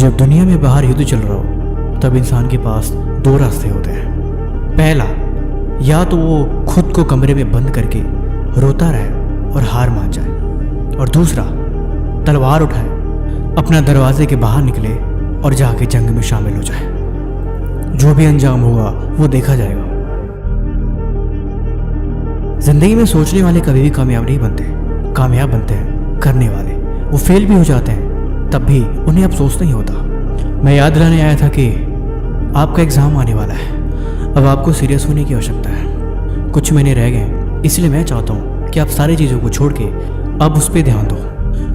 जब दुनिया में बाहर युद्ध चल रहा हो तब इंसान के पास दो रास्ते होते हैं। पहला, या तो वो खुद को कमरे में बंद करके रोता रहे और हार मान जाए, और दूसरा, तलवार उठाए, अपना दरवाजे के बाहर निकले और जाके जंग में शामिल हो जाए। जो भी अंजाम होगा वो देखा जाएगा। जिंदगी में सोचने वाले कभी भी कामयाब नहीं बनते, कामयाब बनते हैं करने वाले। वो फेल भी हो जाते हैं तब भी उन्हें अफसोस नहीं होता। मैं याद दिलाने आया था कि आपका एग्ज़ाम आने वाला है, अब आपको सीरियस होने की आवश्यकता है। कुछ महीने रह गए, इसलिए मैं चाहता हूँ कि आप सारी चीज़ों को छोड़ के अब उस पर ध्यान दो।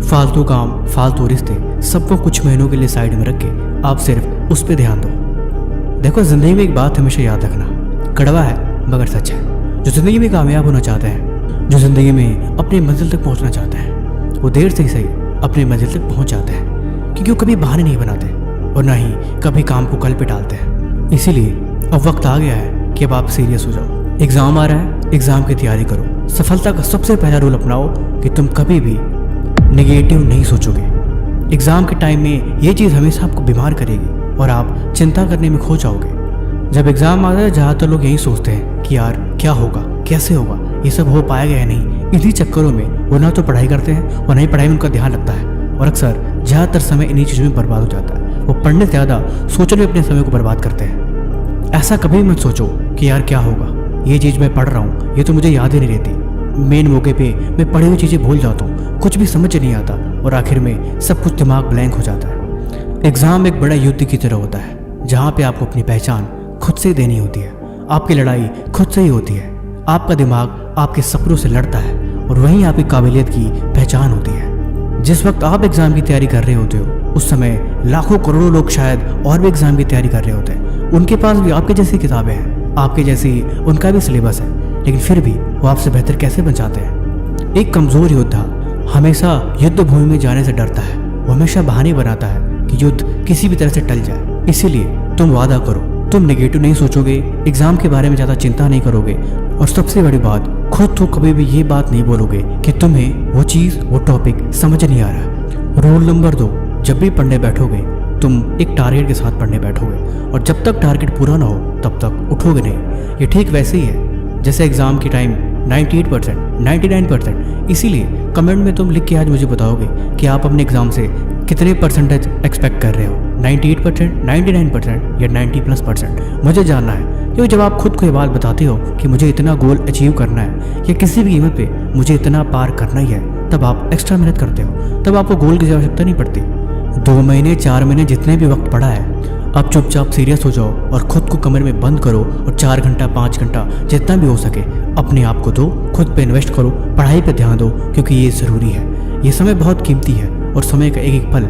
फालतू काम, फालतू रिश्ते, सबको कुछ महीनों के लिए साइड में रख के आप सिर्फ उस पर ध्यान दो। देखो, ज़िंदगी में एक बात हमेशा याद रखना, कड़वा है मगर सच है। जो ज़िंदगी में कामयाब होना चाहते हैं, जो ज़िंदगी में अपनी मंजिल तक पहुंचना चाहते हैं, वो देर से ही सही अपनी मंजिल तक पहुंच जाते हैं, क्योंकि वो कभी बहाने नहीं बनाते और ना ही कभी काम को कल पे डालते हैं। इसीलिए अब वक्त आ गया है कि अब आप सीरियस हो जाओ। एग्ज़ाम आ रहा है, एग्ज़ाम की तैयारी करो। सफलता का सबसे पहला रूल अपनाओ कि तुम कभी भी नेगेटिव नहीं सोचोगे। एग्ज़ाम के टाइम में ये चीज़ हमेशा आपको बीमार करेगी और आप चिंता करने में खो जाओगे। जब एग्ज़ाम आता है, ज़्यादातर लोग यही सोचते हैं कि यार क्या होगा, कैसे होगा, ये सब हो पाएगा या नहीं। इन्हीं चक्करों में वो ना तो पढ़ाई करते हैं और ना ही पढ़ाई में उनका ध्यान लगता है, और अक्सर ज़्यादातर समय इन्हीं चीज़ों में बर्बाद हो जाता है। वो पढ़ने से ज़्यादा सोचने में अपने समय को बर्बाद करते हैं। ऐसा कभी मत सोचो कि यार क्या होगा, ये चीज़ मैं पढ़ रहा हूँ, ये तो मुझे याद ही नहीं रहती। मेन मौके पे मैं पढ़ी हुई चीज़ें भूल जाता हूँ, कुछ भी समझ नहीं आता और आखिर में सब कुछ दिमाग ब्लैंक हो जाता है। एग्ज़ाम एक बड़ा युद्ध की तरह होता है, जहाँ पे आपको अपनी पहचान खुद से देनी होती है। आपकी लड़ाई खुद से ही होती है। आपका दिमाग आपके सपनों से लड़ता है और वहीं आपकी काबिलियत की पहचान होती है। जिस वक्त आप एग्ज़ाम की तैयारी कर रहे होते हो, उस समय लाखों करोड़ों लोग शायद और भी एग्ज़ाम की तैयारी कर रहे होते हैं। उनके पास भी आपके जैसी किताबें हैं, आपके जैसी उनका भी सिलेबस है, लेकिन फिर भी वो आपसे बेहतर कैसे बन जाते हैं। एक कमज़ोर योद्धा हमेशा युद्ध भूमि में जाने से डरता है। वो हमेशा बहाने बनाता है कि युद्ध किसी भी तरह से टल जाए। इसीलिए तुम वादा करो, तुम नेगेटिव नहीं सोचोगे, एग्ज़ाम के बारे में ज़्यादा चिंता नहीं करोगे, और सबसे बड़ी बात, खुद तो कभी भी ये बात नहीं बोलोगे कि तुम्हें वो चीज़, वो टॉपिक समझ नहीं आ रहा। रूल नंबर 2, जब भी पढ़ने बैठोगे तुम एक टारगेट के साथ पढ़ने बैठोगे, और जब तक टारगेट पूरा ना हो तब तक उठोगे नहीं। ये ठीक वैसे ही है जैसे एग्ज़ाम के टाइम 98%, 99%। इसीलिए कमेंट में तुम लिख के आज मुझे बताओगे कि आप अपने एग्ज़ाम से कितने परसेंटेज एक्सपेक्ट कर रहे हो, 98%, 99% या 90+%। मुझे जानना है, क्योंकि जब आप खुद को ये बात बताते हो कि मुझे इतना गोल अचीव करना है या किसी भी कीमत पे मुझे इतना पार करना ही है, तब आप एक्स्ट्रा मेहनत करते हो। तब आपको गोल की आवश्यकता नहीं पड़ती। 2 महीने, 4 महीने, जितने भी वक्त पड़ा है, अब चुपचाप सीरियस हो जाओ और खुद को कमरे में बंद करो और 4 घंटा, 5 घंटा, जितना भी हो सके अपने आप को दो, खुद पे इन्वेस्ट करो, पढ़ाई पे ध्यान दो, क्योंकि ये ज़रूरी है। ये समय बहुत कीमती है और समय का एक एक पल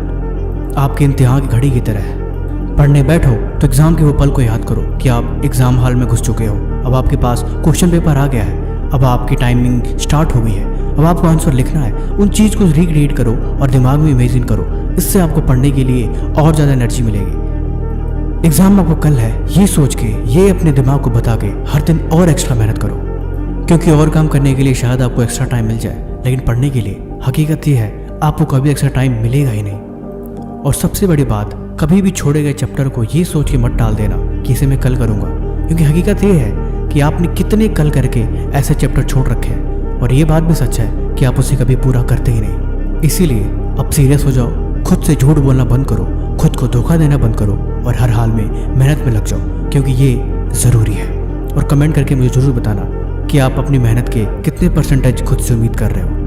आपके इम्तिहान की घड़ी की तरह है। पढ़ने बैठो तो एग्ज़ाम के वो पल को याद करो कि आप एग्ज़ाम हॉल में घुस चुके हो। अब आपके पास क्वेश्चन पेपर आ गया है, अब आपकी टाइमिंग स्टार्ट हो गई है, अब आपको आंसर लिखना है। उन चीज़ को रिक्रिएट करो और दिमाग में इमेजिन करो। इससे आपको पढ़ने के लिए और ज़्यादा एनर्जी मिलेगी। एग्ज़ाम आपको कल है, ये सोच के, ये अपने दिमाग को बता के हर दिन और एक्स्ट्रा मेहनत करो, क्योंकि और काम करने के लिए शायद आपको एक्स्ट्रा टाइम मिल जाए, लेकिन पढ़ने के लिए हकीकत ये है आपको कभी एक्स्ट्रा टाइम मिलेगा ही नहीं। और सबसे बड़ी बात, कभी भी छोड़े गए चैप्टर को ये सोच के मत डाल देना कि इसे मैं कल करूँगा, क्योंकि हकीकत ये है कि आपने कितने कल करके ऐसे चैप्टर छोड़ रखे हैं, और ये बात भी सच है कि आप उसे कभी पूरा करते ही नहीं। इसीलिए अब सीरियस हो जाओ, खुद से झूठ बोलना बंद करो, खुद को धोखा देना बंद करो और हर हाल में मेहनत में लग जाओ, क्योंकि ये ज़रूरी है। और कमेंट करके मुझे ज़रूर बताना कि आप अपनी मेहनत के कितने परसेंटेज खुद से उम्मीद कर रहे हो।